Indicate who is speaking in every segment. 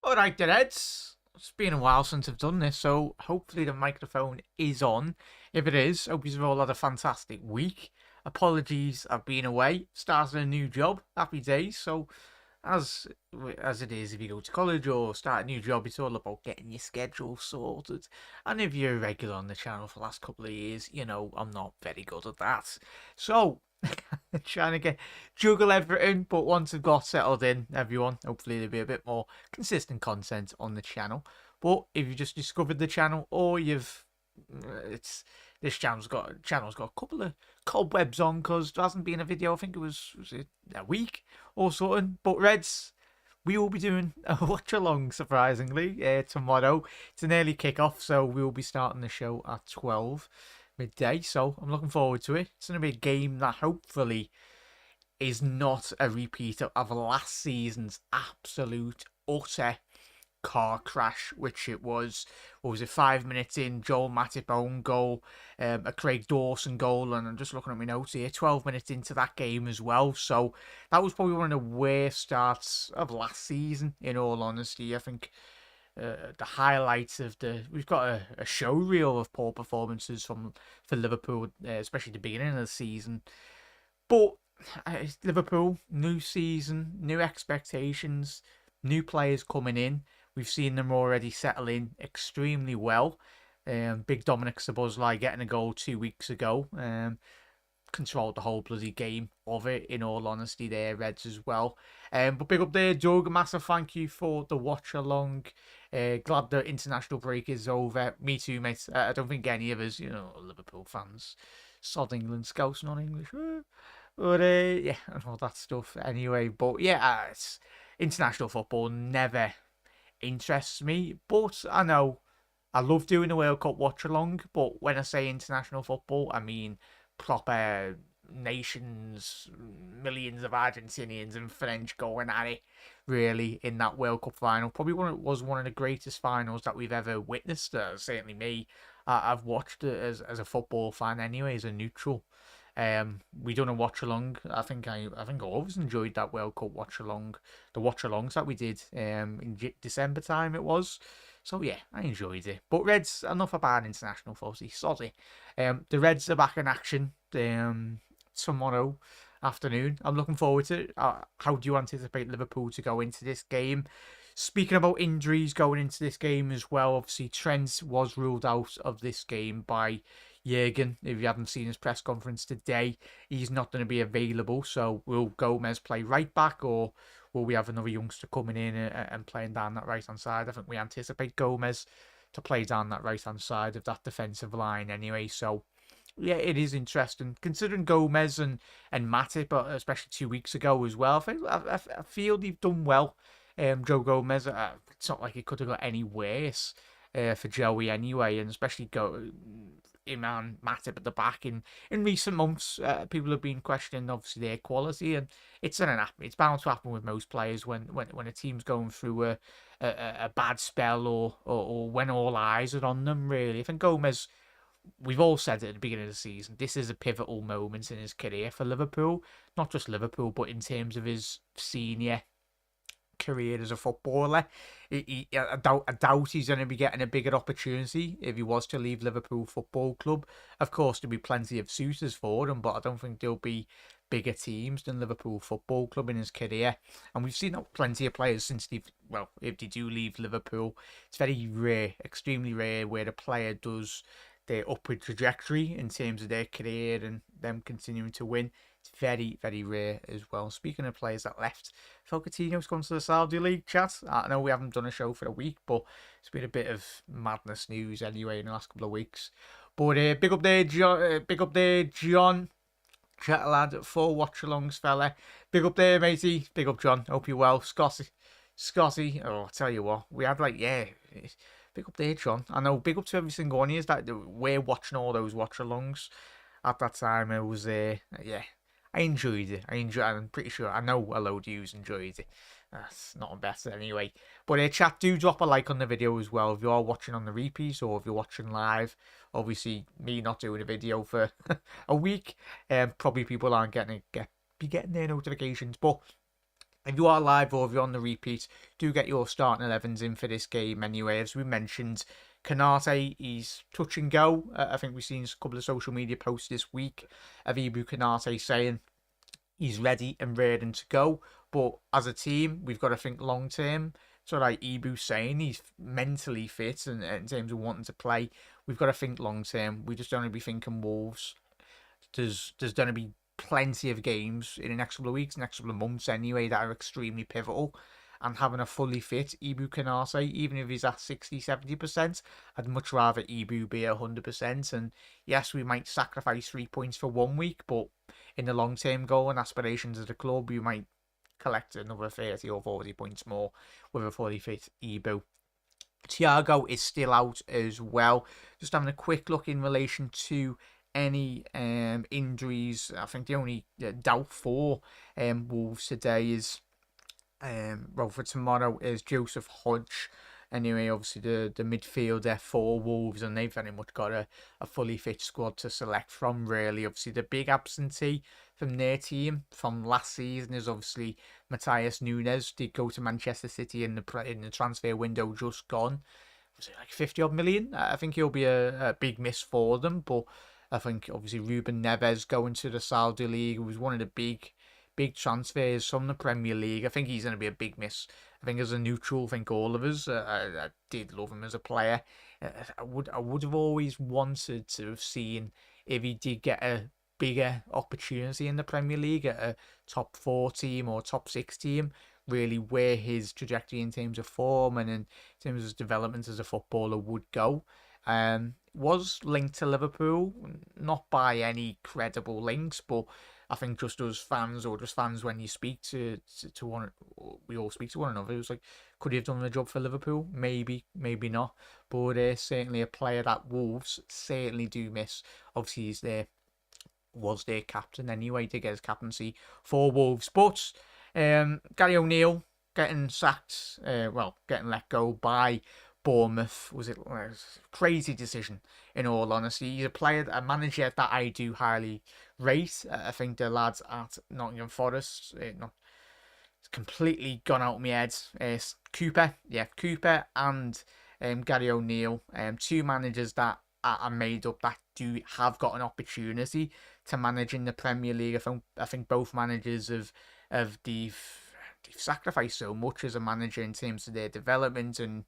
Speaker 1: Alright then, Eds. It's been a while since I've done this, so hopefully the microphone is on. If it is, hope you've all had a fantastic week. Apologies, I've been away, started a new job, happy days. So, as as it is, if you go to college or start a new job, it's all about getting your schedule sorted. And if you're a regular on the channel for the last couple of years, you know I'm not very good at that. So, trying to juggle everything, but once I've got settled in, everyone, hopefully there'll be a bit more consistent content on the channel. But if you just discovered the channel, or you've it's this channel's got a couple of cobwebs on because there hasn't been a video. I think was it a week or something. But Reds, we will be doing a watch along surprisingly tomorrow. It's an early kickoff, so we will be starting the show at 12 midday. So I'm looking forward to it. It's going to be a game that hopefully is not a repeat of last season's absolute utter car crash, which it was. What was it? 5 minutes in, Joel Matip own goal, a Craig Dawson goal, and I'm just looking at my notes here. 12 minutes into that game as well. So that was probably one of the worst starts of last season. In all honesty, I think. The highlights of we've got a show reel of poor performances for Liverpool, especially the beginning of the season. But Liverpool, new season, new expectations, new players coming in. We've seen them already settle in extremely well. Big Dominic Szoboszlai getting a goal 2 weeks ago. Controlled the whole bloody game of it, in all honesty, there, Reds as well. But big up there, Doug. Massive thank you for the watch along. Glad the international break is over. Me too, mate. I don't think any of us, Liverpool fans, sod England, scouts non-English. But yeah, and all that stuff anyway. But yeah, it's international football never interests me. But I know I love doing the World Cup watch along. But when I say international football, I mean proper nations, millions of Argentinians and French going at it, really, in that World Cup final. Probably was one of the greatest finals that we've ever witnessed. Certainly me. I've watched it as a football fan anyway, as a neutral. We done a watch along. I think I always enjoyed that World Cup watch along. The watch alongs that we did in December time it was. So yeah, I enjoyed it. But Reds, enough about international footy. Sorry. The Reds are back in action tomorrow afternoon. I'm looking forward to it. How do you anticipate Liverpool to go into this game? Speaking about injuries going into this game as well, obviously Trent was ruled out of this game by Jurgen. If you haven't seen his press conference today, he's not going to be available. So will Gomez play right back, or will we have another youngster coming in and playing down that right hand side? I think we anticipate Gomez to play down that right hand side of that defensive line anyway. So yeah, it is interesting considering Gomez and Matip, especially 2 weeks ago as well. I feel they've done well. Joe Gomez, it's not like it could have got any worse for Joey anyway, and especially him and Matip at the back. In recent months, people have been questioning obviously their quality, and it's bound to happen with most players when a team's going through a bad spell or when all eyes are on them. Really, I think Gomez. We've all said it at the beginning of the season. This is a pivotal moment in his career for Liverpool. Not just Liverpool, but in terms of his senior career as a footballer. I doubt he's going to be getting a bigger opportunity if he was to leave Liverpool Football Club. Of course, there'll be plenty of suitors for him, but I don't think there'll be bigger teams than Liverpool Football Club in his career. And we've seen plenty of players since if they do leave Liverpool, it's very rare, extremely rare, where the player does their upward trajectory in terms of their career and them continuing to win. It's very, very rare as well. Speaking of players that left, Phil Coutinho's gone to the Saudi League, chat. I know we haven't done a show for a week, but it's been a bit of madness news anyway in the last couple of weeks. But big up there, John. Big up there, John. Chat lad, 4 watch-alongs, fella. Big up there, matey. Big up, John. Hope you're well. Scotty. Oh, I tell you what, we had big up there, John. I know, big up to every single one of you that we're watching all those watch-alongs. At that time, it was, yeah, I enjoyed it. I'm pretty sure, I know a load of you enjoyed it. That's not better anyway. But chat, do drop a like on the video as well if you are watching on the repeats or if you're watching live. Obviously, me not doing a video for a week, probably people aren't getting their notifications. But If you are live or if you're on the repeat, do get your starting 11s in for this game anyway. As we mentioned, Kanate, he's touch and go. I think we've seen a couple of social media posts this week of Ibu Kanate saying he's ready and raring to go. But as a team, we've got to think long term. So like Ibu saying, he's mentally fit and in terms of wanting to play. We've got to think long term. We just don't want to be thinking Wolves. There's going to be plenty of games in the next couple of weeks, next couple of months anyway, that are extremely pivotal. And having a fully fit Ibu Kanase, even if he's at 60-70%, I'd much rather Ibu be 100%. And yes, we might sacrifice 3 points for 1 week, but in the long term goal and aspirations of the club, we might collect another 30 or 40 points more with a fully fit Ibu. Thiago is still out as well. Just having a quick look in relation to any injuries. I think the only doubt for Wolves today is well, for tomorrow is Joseph Hodge. Anyway, obviously the midfielder for Wolves, and they've very much got a fully fit squad to select from, really. Obviously, the big absentee from their team from last season is obviously Matthias Nunes. Did go to Manchester City in the transfer window just gone. Was it like 50 odd million? I think he'll be a big miss for them, but I think obviously Ruben Neves going to the Saudi League was one of the big transfers from the Premier League. I think he's going to be a big miss. I think as a neutral, I think all of us, I did love him as a player. I would have always wanted to have seen if he did get a bigger opportunity in the Premier League at a top 4 team or top 6 team, really where his trajectory in terms of form and in terms of his development as a footballer would go. Was linked to Liverpool, not by any credible links, but I think just as fans or just fans when you speak to one, we all speak to one another. It was like, could he have done the job for Liverpool? Maybe, maybe not. But certainly a player that Wolves certainly do miss. Obviously, he's there, was their captain anyway to get his captaincy for Wolves. But Gary O'Neill getting sacked, getting let go by Bournemouth was a crazy decision. In all honesty, he's a manager that I do highly rate. I think the lads at Nottingham Forest, it's completely gone out of my head. Cooper and Gary O'Neill, two managers that are made up that do have got an opportunity to manage in the Premier League. I think both managers they've sacrificed so much as a manager in terms of their development and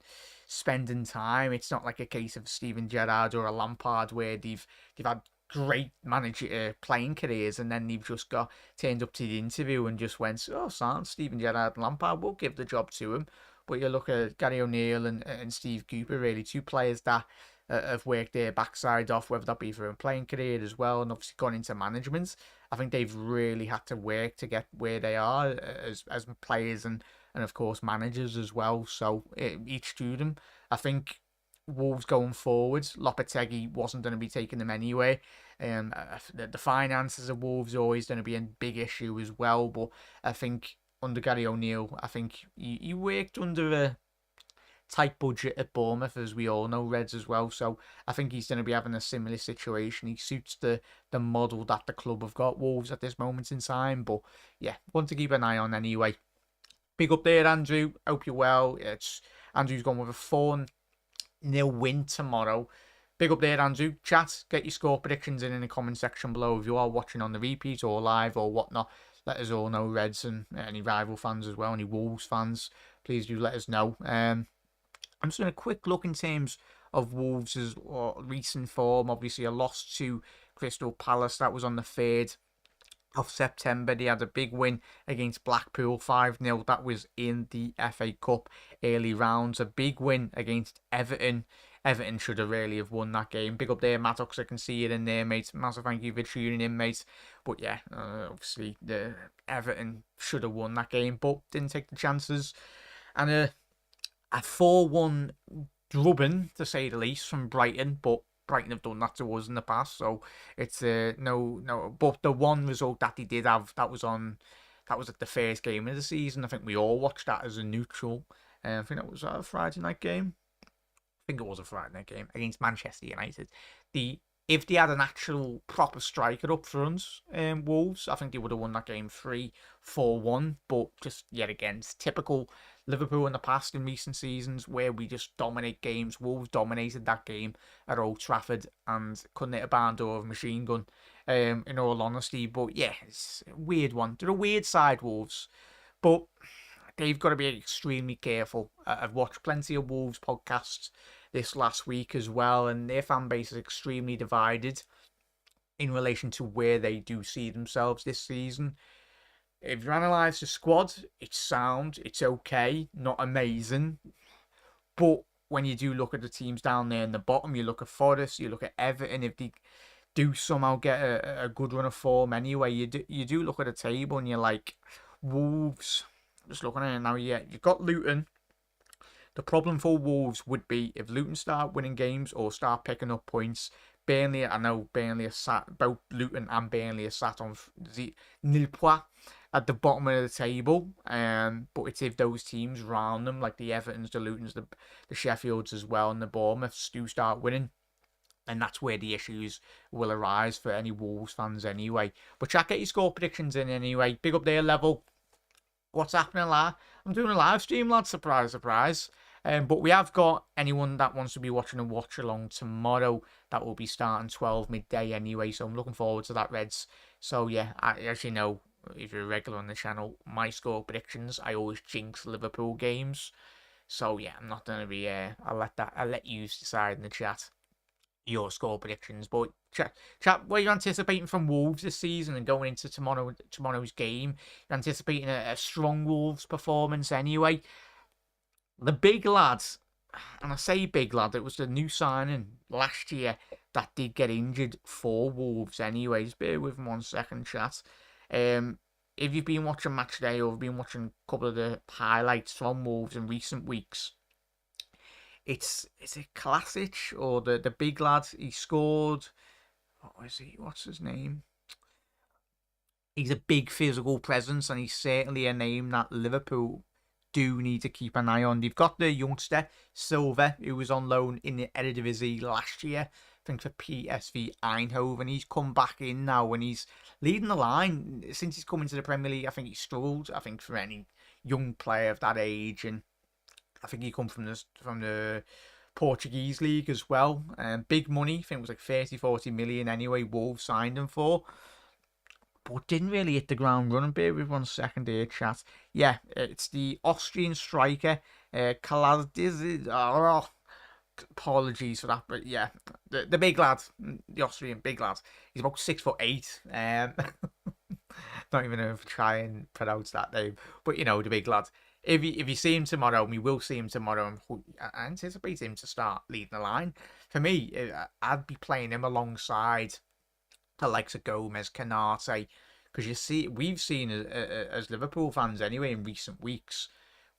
Speaker 1: spending time. It's not like a case of Steven Gerrard or a Lampard where they've had great manager playing careers and then they've just got turned up to the interview and just went, oh, Steven Gerrard and Lampard will give the job to him. But you look at Gary O'Neill and Steve Cooper, really two players that have worked their backside off, whether that be for a playing career as well, and obviously gone into management. I think they've really had to work to get where they are as players and of course managers as well. So each to them. I think Wolves going forward, Lopetegui wasn't going to be taking them anyway. The finances of Wolves are always going to be a big issue as well. But I think under Gary O'Neill, I think he worked under a tight budget at Bournemouth, as we all know, Reds as well. So I think he's going to be having a similar situation. He suits the model that the club have got, Wolves, at this moment in time. But yeah, one to keep an eye on anyway. Big up there, Andrew. Hope you're well. Andrew's gone with a 4-0 win tomorrow. Big up there, Andrew. Chat, get your score predictions in the comment section below if you are watching on the repeat or live or whatnot. Let us all know, Reds and any rival fans as well, any Wolves fans. Please do let us know. I'm just doing a quick look in terms of Wolves' recent form. Obviously, a loss to Crystal Palace. That was on the 3rd of September. They had a big win against Blackpool, 5-0. That was in the FA Cup early rounds. A big win against Everton. Everton should have really have won that game. Big up there, Maddox. I can see it in there, mate. Massive thank you for tuning in, mate. But yeah, obviously, the Everton should have won that game, but didn't take the chances. And a 4-1 drubbing, to say the least, from Brighton, but Brighton have done that to us in the past, so it's no. But the one result that they did have, that was at the first game of the season. I think we all watched that as a neutral. I think that was a Friday night game. I think it was a Friday night game against Manchester United. The if they had an actual proper striker up front, Wolves, I think they would have won that game 3-4-1. But just yet again, it's typical Liverpool in the past in recent seasons where we just dominate games. Wolves dominated that game at Old Trafford and couldn't hit a barn door of a machine gun, in all honesty. But yeah, it's a weird one. They're a weird side, Wolves. But they've got to be extremely careful. I've watched plenty of Wolves podcasts this last week as well, and their fan base is extremely divided in relation to where they do see themselves this season. If you analyse the squad, it's sound, it's okay, not amazing. But when you do look at the teams down there in the bottom, you look at Forest, you look at Everton, if they do somehow get a good run of form anyway, you do look at the table and you're like, Wolves, just looking at it now, yeah, you've got Luton. The problem for Wolves would be if Luton start winning games or start picking up points. Burnley, I know Burnley are sat, both Luton and Burnley are sat on the nil point at the bottom of the table. But it's if those teams round them, like the Evertons, the Lutons, the Sheffields as well, and the Bournemouths do start winning. And that's where the issues will arise for any Wolves fans anyway. But check out your score predictions in anyway. Big up their level. What's happening, lad? I'm doing a live stream, lad. Surprise, surprise. But we have got anyone that wants to be watching a watch along tomorrow. That will be starting 12 midday anyway. So I'm looking forward to that, Reds. So yeah, as you know, if you're a regular on the channel, my score predictions, I always jinx Liverpool games. So yeah, I'm not gonna be. I'll let you decide in the chat your score predictions. But chat, what are you anticipating from Wolves this season and going into tomorrow's game? You're anticipating a strong Wolves performance anyway. The big lads, and I say big lad, it was the new signing last year that did get injured for Wolves anyways. Bear with me 1 second, chat. If you've been watching Match Day or been watching a couple of the highlights from Wolves in recent weeks, it's a classic, or the big lad, he scored, what's his name? He's a big physical presence, and he's certainly a name that Liverpool do need to keep an eye on. They've got the youngster Silva, who was on loan in the Eredivisie last year, I think for PSV Eindhoven. He's come back in now and he's leading the line. Since he's come into the Premier League, I think he struggled, I think, for any young player of that age, and I think he come from the Portuguese league as well. Big money, I think it was like 30-40 million anyway, Wolves signed him for. But didn't really hit the ground running. Bear with 1 second here, chat. Yeah, it's the Austrian striker, Kaladiz. Oh, apologies for that, but yeah, the big lad, the Austrian big lad. He's about 6'8". Not even know if I try and pronounce that name, but you know, the big lad. If you see him tomorrow, and we will see him tomorrow, I anticipate him to start leading the line. For me, I'd be playing him alongside the likes of Gomez, Canate, because we've seen as Liverpool fans anyway in recent weeks,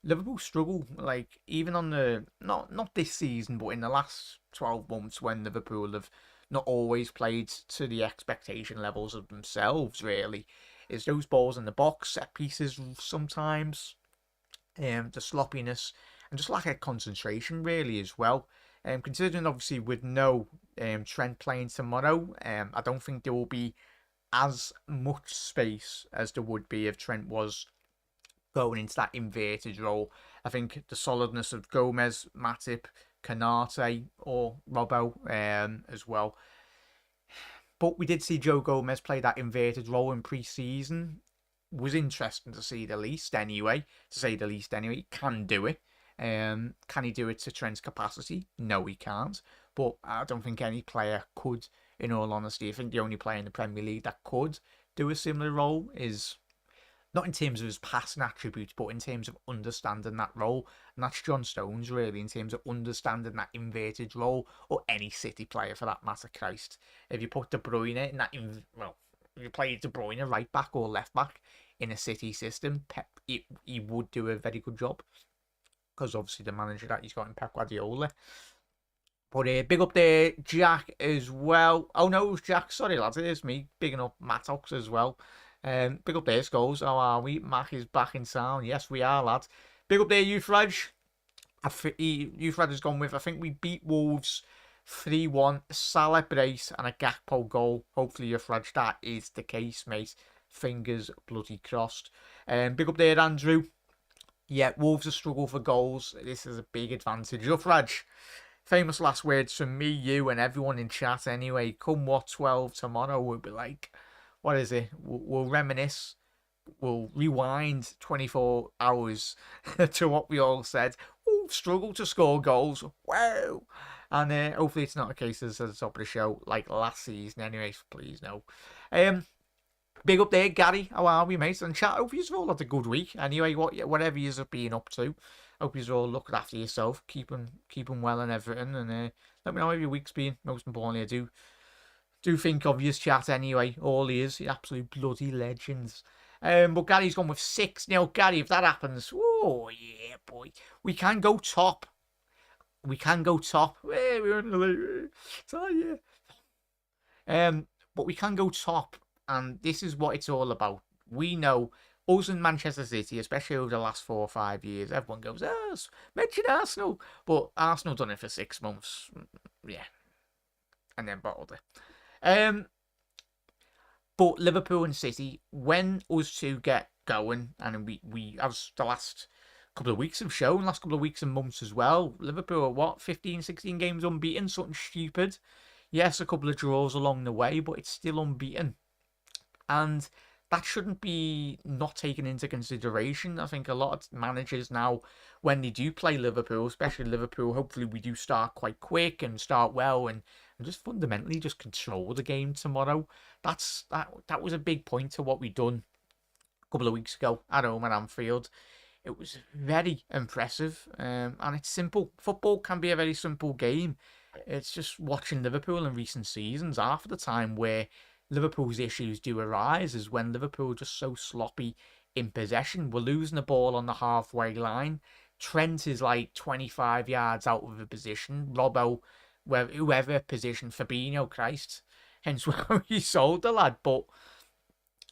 Speaker 1: Liverpool struggle, like even on the not this season, but in the last 12 months when Liverpool have not always played to the expectation levels of themselves. Really, is those balls in the box, set pieces sometimes, the sloppiness and just lack of concentration really as well. Considering obviously with no Trent playing tomorrow, I don't think there will be as much space as there would be if Trent was going into that inverted role. I think the solidness of Gomez, Matip, Canate or Robbo as well. But we did see Joe Gomez play that inverted role in pre-season. Was interesting to say the least anyway. He can do it. Can he do it to Trent's capacity? No, he can't. But I don't think any player could, in all honesty. I think the only player in the Premier League that could do a similar role is, not in terms of his passing attributes, but in terms of understanding that role. And that's John Stones, really, in terms of understanding that inverted role, or any City player for that matter, Christ. If you put De Bruyne in that, if you play De Bruyne right back or left back in a City system, Pep, he would do a very good job. Because obviously the manager that he's got in Pep Guardiola. But big up there, Jack as well. Oh no, it was Jack. Sorry lads, it is me. Bigging up Mattox as well. Big up there, Skulls. How are we? Mac is back in sound. Yes, we are, lads. Big up there, Euphredge. Euphredge has gone with, I think we beat Wolves 3-1, Salah brace and a Gakpo goal. Hopefully, if Raj, that is the case, mate. Fingers bloody crossed. Big up there, Andrew. Yeah, Wolves are struggle for goals. This is a big advantage. Up, Raj. Famous last words from me, you, and everyone in chat anyway. Come what 12 tomorrow, we'll be like, what is it? We'll reminisce. We'll rewind 24 hours to what we all said. Oh, struggle to score goals. Wow. And hopefully it's not a case as at the top of the show like last season anyway. Please no. Big up there, Gary. How are we, mate? And chat. Hope you've all had a good week. Anyway, whatever you've been up to. Hope you're all looking after yourself, keeping well and everything, and let me know how your week's been. Most importantly, I do think of your chat anyway. All he is, the absolute bloody legends. But Gary's gone with 6-0. Gary, if that happens, oh yeah, boy, we can go top. We can go top. We're in the league. So yeah. But we can go top, and this is what it's all about. We know. Us in Manchester City, especially over the last 4 or 5 years, everyone goes, oh, mention Arsenal. But Arsenal done it for 6 months. Yeah. And then bottled it. But Liverpool and City, when us two get going, and we as the last couple of weeks have shown, last couple of weeks and months as well, Liverpool are what, 15, 16 games unbeaten, something stupid. Yes, a couple of draws along the way, but it's still unbeaten. And that shouldn't be not taken into consideration. I think a lot of managers now, when they do play Liverpool, especially Liverpool, hopefully we do start quite quick and start well and just fundamentally just control the game tomorrow. That was a big point to what we done a couple of weeks ago at home at Anfield. It was very impressive, and it's simple. Football can be a very simple game. It's just watching Liverpool in recent seasons, half of the time where Liverpool's issues do arise is when Liverpool are just so sloppy in possession. We're losing the ball on the halfway line. Trent is like 25 yards out of a position. Robbo, whoever position, Fabinho, Christ. Hence why he sold the lad. But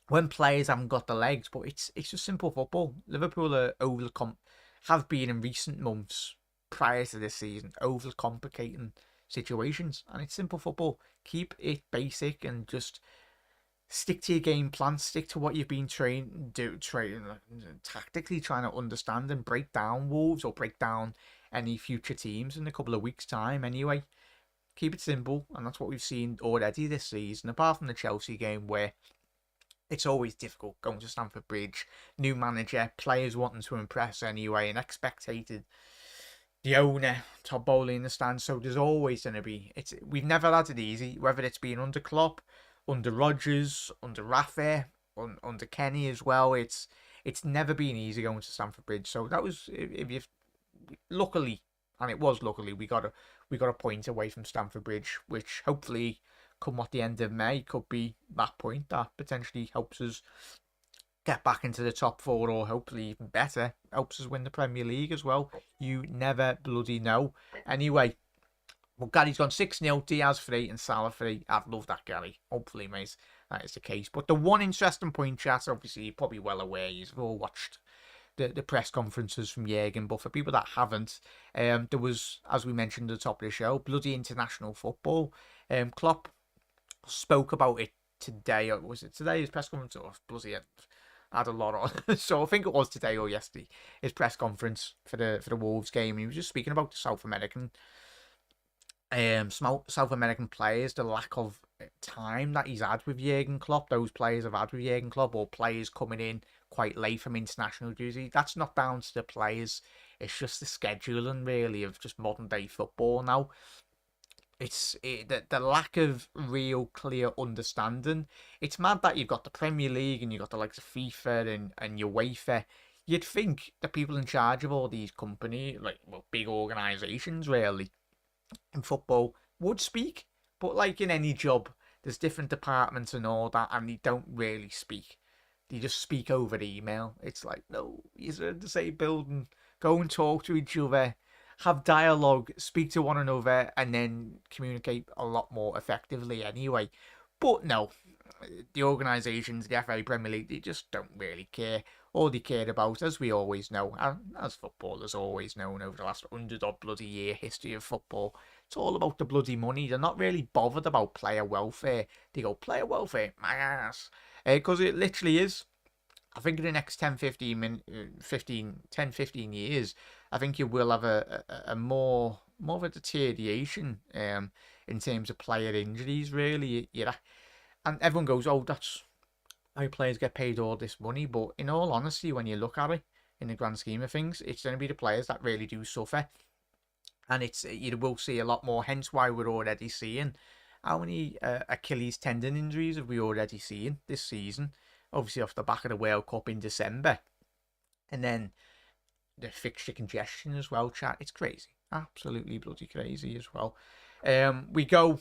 Speaker 1: when players haven't got the legs, but it's just simple football. Liverpool are have been in recent months prior to this season overcomplicating situations, and it's simple football. Keep it basic and just stick to your game plan, stick to what you've been trained tactically, trying to understand and break down Wolves or break down any future teams in a couple of weeks' time anyway. Keep it simple, and that's what we've seen already this season, apart from the Chelsea game where it's always difficult going to Stamford Bridge, new manager, players wanting to impress anyway, and expected the owner, Todd Bowley in the stand. So there's always going to be. We've never had it easy, whether it's been under Klopp, under Rodgers, under Rafa, under Kenny as well. It's never been easy going to Stamford Bridge. So that was, if you luckily, and it was luckily, we got a point away from Stamford Bridge, which hopefully, come at the end of May, could be that point that potentially helps us get back into the top 4, or hopefully even better, helps us win the Premier League as well. You never bloody know. Anyway, well, Gary's gone 6-0, Diaz 3 and Salah 3. I'd love that, Gary. Hopefully, mate, that is the case. But the one interesting point, chat, obviously you're probably well aware, you've all watched the press conferences from Jurgen, but for people that haven't, there was, as we mentioned at the top of the show, bloody international football. Klopp spoke about it today, or was it today, his press conference? Oh, bloody had a lot on. So I think it was today or yesterday, his press conference for the Wolves game. He was just speaking about the South American players, the lack of time that he's had with Jurgen Klopp. Those players have had with Jurgen Klopp, or players coming in quite late from international duty. That's not down to the players. It's just the scheduling, really, of just modern day football now. It's the lack of real clear understanding. It's mad that you've got the Premier League and you've got the likes of FIFA and UEFA. You'd think the people in charge of all these companies, big organisations really, in football, would speak. But like in any job, there's different departments and all that, and they don't really speak. They just speak over email. It's like, no, you're in the same building. Go and talk to each other. Have dialogue, speak to one another, and then communicate a lot more effectively anyway. But no, the organisations, the FA Premier League, they just don't really care. All they cared about, as we always know, and as footballers always known over the last 100 odd bloody year history of football, it's all about the bloody money. They're not really bothered about player welfare. They go, player welfare, my ass. Because it literally is. I think in the next 10, 15 years, I think you will have a more of a deterioration in terms of player injuries, really. Yeah. And everyone goes, oh, that's why players get paid all this money. But in all honesty, when you look at it, in the grand scheme of things, it's going to be the players that really do suffer. And you will see a lot more, hence why we're already seeing how many Achilles tendon injuries have we already seen this season? Obviously off the back of the World Cup in December. And then the fixture congestion as well, chat. It's crazy. Absolutely bloody crazy as well. We go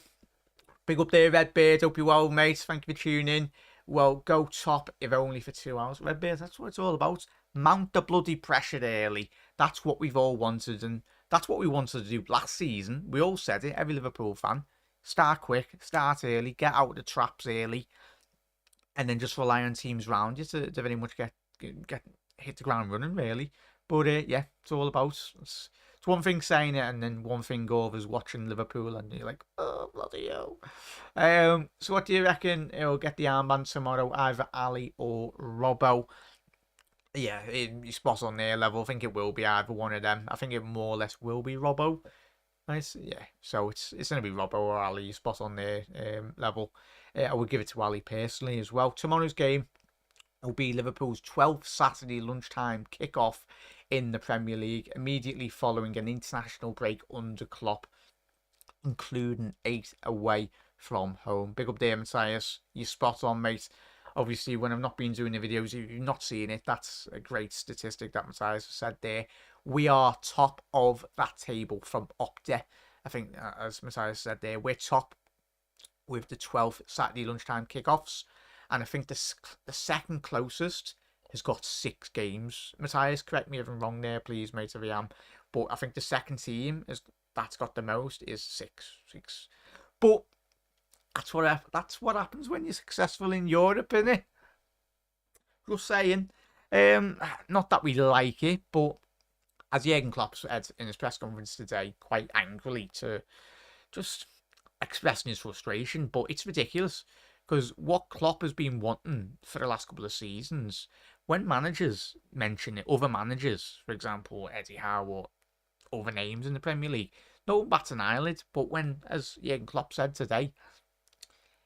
Speaker 1: big up there, Redbeard. Hope you're well, mate. Thank you for tuning in. Well, go top if only for 2 hours. Redbeard, that's what it's all about. Mount the bloody pressure early. That's what we've all wanted, and that's what we wanted to do last season. We all said it, every Liverpool fan. Start quick, start early, get out of the traps early, and then just rely on teams around you to very much get hit the ground running, really. But yeah, it's all about. It's one thing saying it, and then one thing overs watching Liverpool, and you're like, oh bloody hell. So what do you reckon? He'll get the armband tomorrow, either Ali or Robbo. Yeah, you're spot on there, level. I think it will be either one of them. I think it more or less will be Robbo. Nice, yeah. So it's going to be Robbo or Ali. You're spot on there, level. I would give it to Ali personally as well. Tomorrow's game will be Liverpool's 12th Saturday lunchtime kick-off in the Premier League, immediately following an international break under Klopp, including 8 away from home. Big up there, Matthias. You're spot on, mate. Obviously, when I've not been doing the videos, if you've not seen it, that's a great statistic that Matthias said there. We are top of that table from Opta. I think, as Matthias said there, we're top with the 12th Saturday lunchtime kickoffs. And I think the second closest has got 6 games. Matthias, correct me if I'm wrong there, please, mate, if I am. But I think the second team that's got the most is 6. But that's what happens when you're successful in Europe, innit? Just saying. Not that we like it, but as Jurgen Klopp said in his press conference today, quite angrily, to just expressing his frustration, but it's ridiculous. Because what Klopp has been wanting for the last couple of seasons, when managers mention it, other managers, for example, Eddie Howe or other names in the Premier League, no one bats an eyelid. But when, as Jurgen Klopp said today,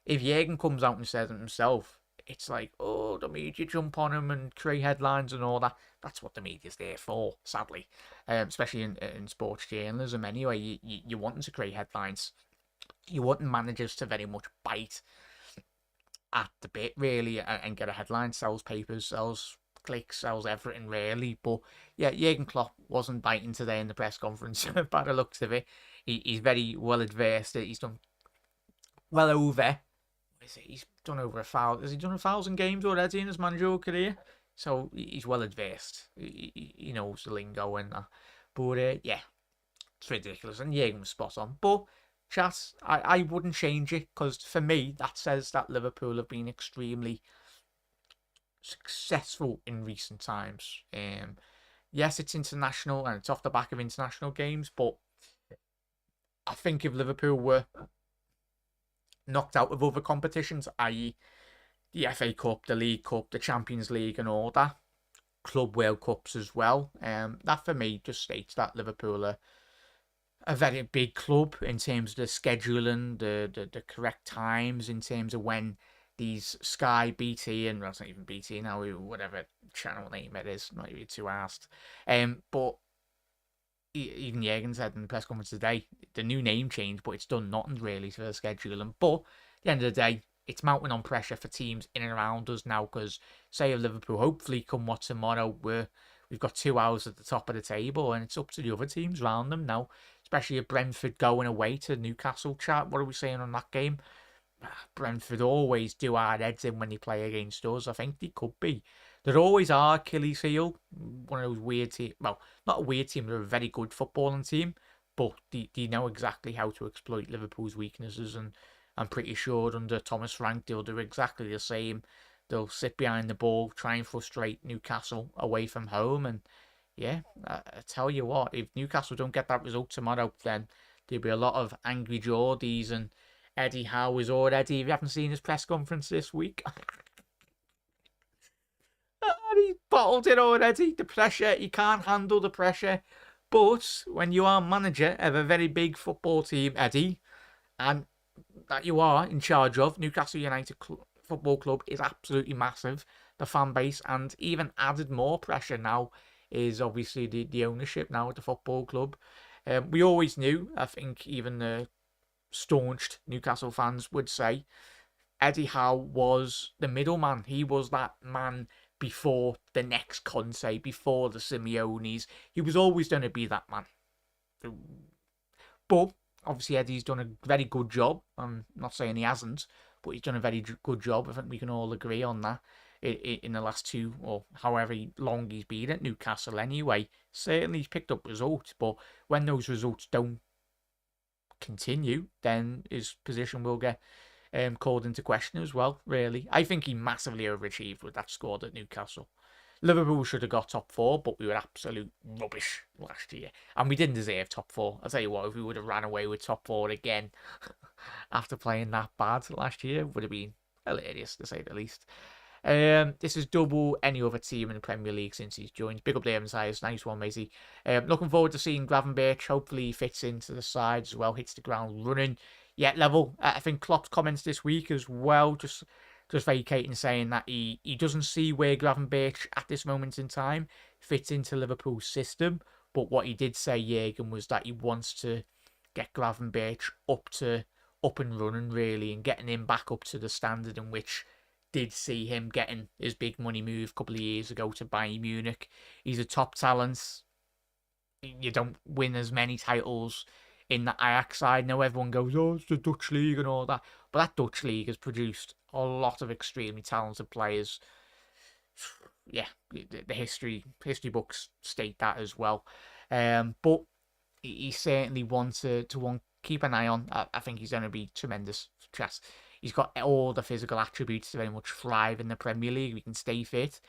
Speaker 1: if Jurgen comes out and says it himself, it's like, oh, the media jump on him and create headlines and all that. That's what the media's there for, sadly. Especially in sports journalism anyway. You want them to create headlines. You want managers to very much bite at the bit, really, and get a headline. Sells papers, sells clicks, sells everything, really. But yeah, Jurgen Klopp wasn't biting today in the press conference by the looks of it. He's very well adversed. He's done well over. He's done over 1,000. Has he done 1,000 games already in his managerial career? So he's well adversed. He knows the lingo and that. But yeah, it's ridiculous. And Jurgen was spot on. But chat, I wouldn't change it, because for me that says that Liverpool have been extremely successful in recent times. Yes, it's international and it's off the back of international games, but I think if Liverpool were knocked out of other competitions, i.e. the FA Cup, the League Cup, the Champions League and all that, Club World Cups as well, that for me just states that Liverpool are a very big club in terms of the scheduling, the correct times, in terms of when these Sky, BT, and well, it's not even BT now, whatever channel name it is, not even too asked. But even Jurgen said in the press conference today, the new name change, but it's done nothing really for the scheduling. But at the end of the day, it's mounting on pressure for teams in and around us now, because say if Liverpool hopefully come what tomorrow, we've got 2 hours at the top of the table, and it's up to the other teams around them now. Especially if Brentford going away to Newcastle, chat. What are we saying on that game? Brentford always do our heads in when they play against us. I think they could be. They're always our Achilles heel. One of those weird teams. Well, not a weird team. They're a very good footballing team. But they know exactly how to exploit Liverpool's weaknesses. And I'm pretty sure under Thomas Frank they'll do exactly the same. They'll sit behind the ball, try and frustrate Newcastle away from home, and yeah, I tell you what, if Newcastle don't get that result tomorrow, then there'll be a lot of angry Geordies, and Eddie Howe is already, if you haven't seen his press conference this week, he bottled it already. The pressure, he can't handle the pressure. But when you are manager of a very big football team, Eddie, and that you are in charge of, Newcastle United Football Club is absolutely massive, the fan base, and even added more pressure now is obviously the ownership now at the football club. We always knew, I think even the staunched Newcastle fans would say, Eddie Howe was the middleman. He was that man before the next Conte, before the Simeones. He was always going to be that man. But obviously Eddie's done a very good job. I'm not saying he hasn't, but he's done a very good job. I think we can all agree on that. In the last 2 or however long he's been at Newcastle anyway, certainly he's picked up results, but when those results don't continue, then his position will get called into question as well, really. I think he massively overachieved with that squad at Newcastle. Liverpool should have got top 4, but we were absolute rubbish last year. And we didn't deserve top 4. I'll tell you what, if we would have ran away with top 4 again after playing that bad last year, it would have been hilarious, to say the least. This is double any other team in the Premier League since he's joined. Big up the Size. Nice one, matey. Looking forward to seeing Gravenberch. Hopefully he fits into the side as well, hits the ground running. Yet level. I think Klopp's comments this week as well, just vacating, saying that he doesn't see where Gravenberch at this moment in time fits into Liverpool's system. But what he did say, Jurgen, was that he wants to get Gravenberch up and running, really, and getting him back up to the standard in which did see him getting his big money move a couple of years ago to Bayern Munich. He's a top talent. You don't win as many titles in the Ajax side. Now everyone goes, oh, it's the Dutch league and all that. But that Dutch league has produced a lot of extremely talented players. Yeah, the history books state that as well. But he certainly wants to keep an eye on. I think he's going to be tremendous. He's got all the physical attributes to very much thrive in the Premier League. We can stay fit.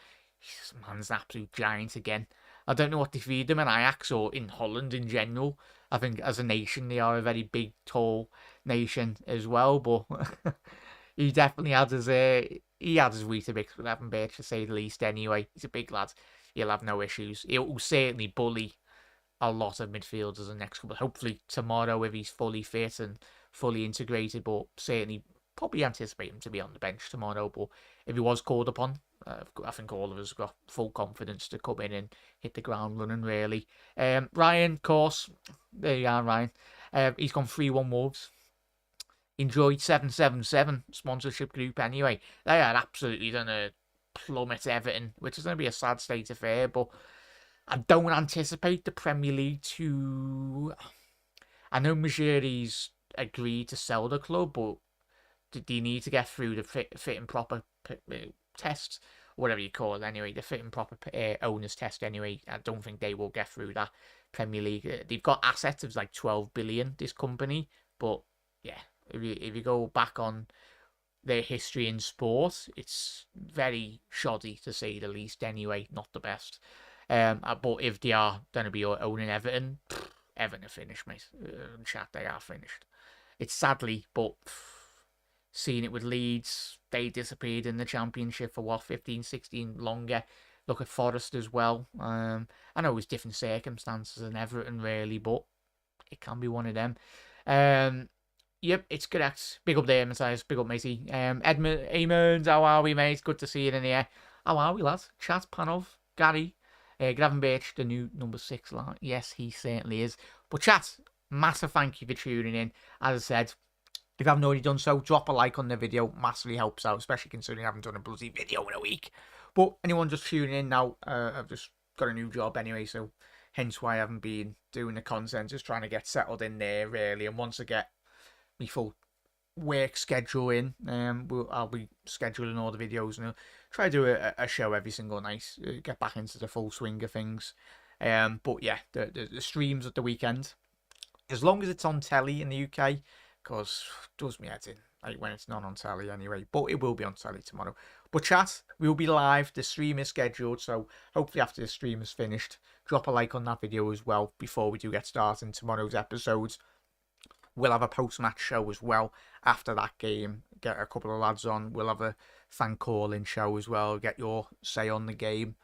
Speaker 1: This man's an absolute giant again. I don't know what they feed him in Ajax or in Holland in general. I think as a nation, they are a very big, tall nation as well. But he definitely had his Weetabix with Gravenberch, to say the least. Anyway, he's a big lad. He'll have no issues. He'll certainly bully a lot of midfielders in the next couple. Hopefully tomorrow, if he's fully fit and fully integrated, but certainly probably anticipate him to be on the bench tomorrow. But if he was called upon, I think all of us got full confidence to come in and hit the ground running, really. Ryan, of course, there you are, Ryan. He's gone 3-1 Wolves. Enjoyed 777 sponsorship group anyway. They are absolutely going to plummet Everton, which is going to be a sad state of affair, but I don't anticipate the Premier League to... I know Majori's agreed to sell the club, but do you need to get through the fit and proper test, whatever you call it anyway, the fit and proper owners test anyway? I don't think they will get through that Premier League. They've got assets of like 12 billion, this company, but yeah, if you go back on their history in sport, it's very shoddy, to say the least anyway, not the best. But if they are going to be owning Everton, Everton are finished, mate. Chat, they are finished. It's sadly, but seeing it with Leeds, they disappeared in the Championship for what, 15, 16 longer. Look at Forest as well. I know it was different circumstances than Everton, really, but it can be one of them. Yep, it's correct. Big up there, Matthias. Big up, matey. Edmund, how are we, mate? Good to see you in here. How are we, lads? Chat, Panov, Gary, Gravenberch, the new number 6 line. Yes, he certainly is. But chat, massive thank you for tuning in. As I said, if you haven't already done so, drop a like on the video. Massively helps out, especially considering I haven't done a bloody video in a week. But anyone just tuning in now, I've just got a new job anyway, so hence why I haven't been doing the content. Just trying to get settled in there, really. And once I get my full work schedule in, I'll be scheduling all the videos and I'll try to do a show every single night. Get back into the full swing of things. But yeah, the streams at the weekend, as long as it's on telly in the UK, because it does me head in. like when it's not on telly anyway. But it will be on telly tomorrow. But chat, we will be live. The stream is scheduled, so hopefully after the stream is finished, drop a like on that video as well before we do get started in tomorrow's episodes. We'll have a post-match show as well after that game. Get a couple of lads on. We'll have a fan call-in show as well. Get your say on the game.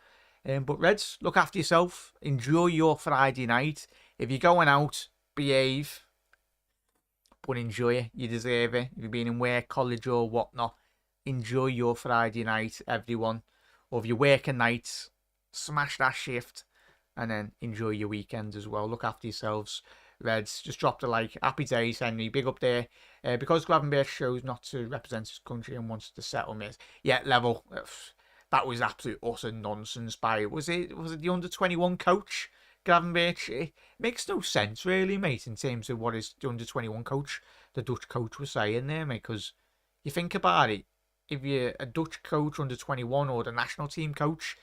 Speaker 1: But Reds, look after yourself. Enjoy your Friday night. If you're going out, behave. But enjoy it. You deserve it. If you've been in work, college or whatnot, enjoy your Friday night, everyone. Or if you're working nights, smash that shift. And then enjoy your weekend as well. Look after yourselves. Reds, just dropped a like. Happy days, Henry. Big up there. Because Gravenberch chose not to represent his country and wants to settle me. Yeah, level. That was absolute utter nonsense by, was it the under-21 coach, Gravenberch? It makes no sense really, mate, in terms of what is the under-21 coach, the Dutch coach was saying there, mate, because you think about it, if you're a Dutch coach under-21 or the national team coach,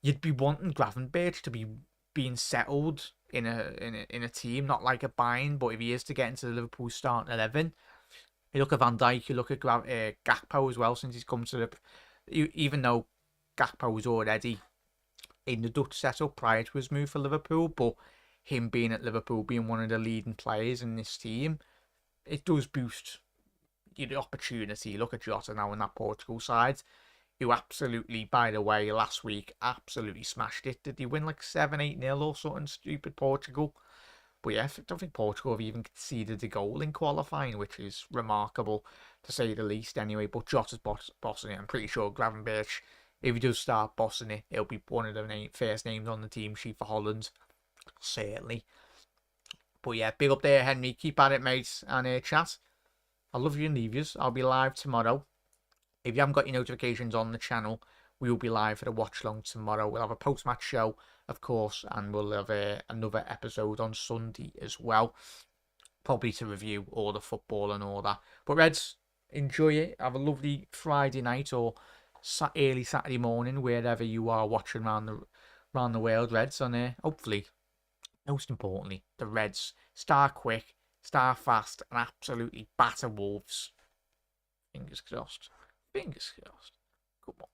Speaker 1: you'd be wanting Gravenberch to be being settled in a team, not like a bind, but if he is to get into the Liverpool starting 11, you look at Van Dijk, you look at Gakpo as well, since he's come to the, even though Gakpo was already in the Dutch setup prior to his move for Liverpool, but him being at Liverpool, being one of the leading players in this team, it does boost the opportunity. Look at Jota now in that Portugal side, who absolutely, by the way, last week absolutely smashed it. Did he win like 7-8-0 or something stupid, Portugal? But yeah, I don't think Portugal have even conceded a goal in qualifying, which is remarkable to say the least anyway. But Jota's bossing it. I'm pretty sure Gravenberch, if he does start bossing it, it'll be one of the first names on the team sheet for Holland. Certainly. But yeah, big up there, Henry. Keep at it, mate. And chat, I love you and leave yous. I'll be live tomorrow. If you haven't got your notifications on the channel, we will be live for the watch long tomorrow. We'll have a post-match show, of course, and we'll have another episode on Sunday as well. Probably to review all the football and all that. But Reds, enjoy it. Have a lovely Friday night or early Saturday morning, wherever you are watching around the world, Reds. And hopefully, most importantly, the Reds start quick, start fast, and absolutely batter Wolves. Fingers crossed. Fingers crossed. Come on.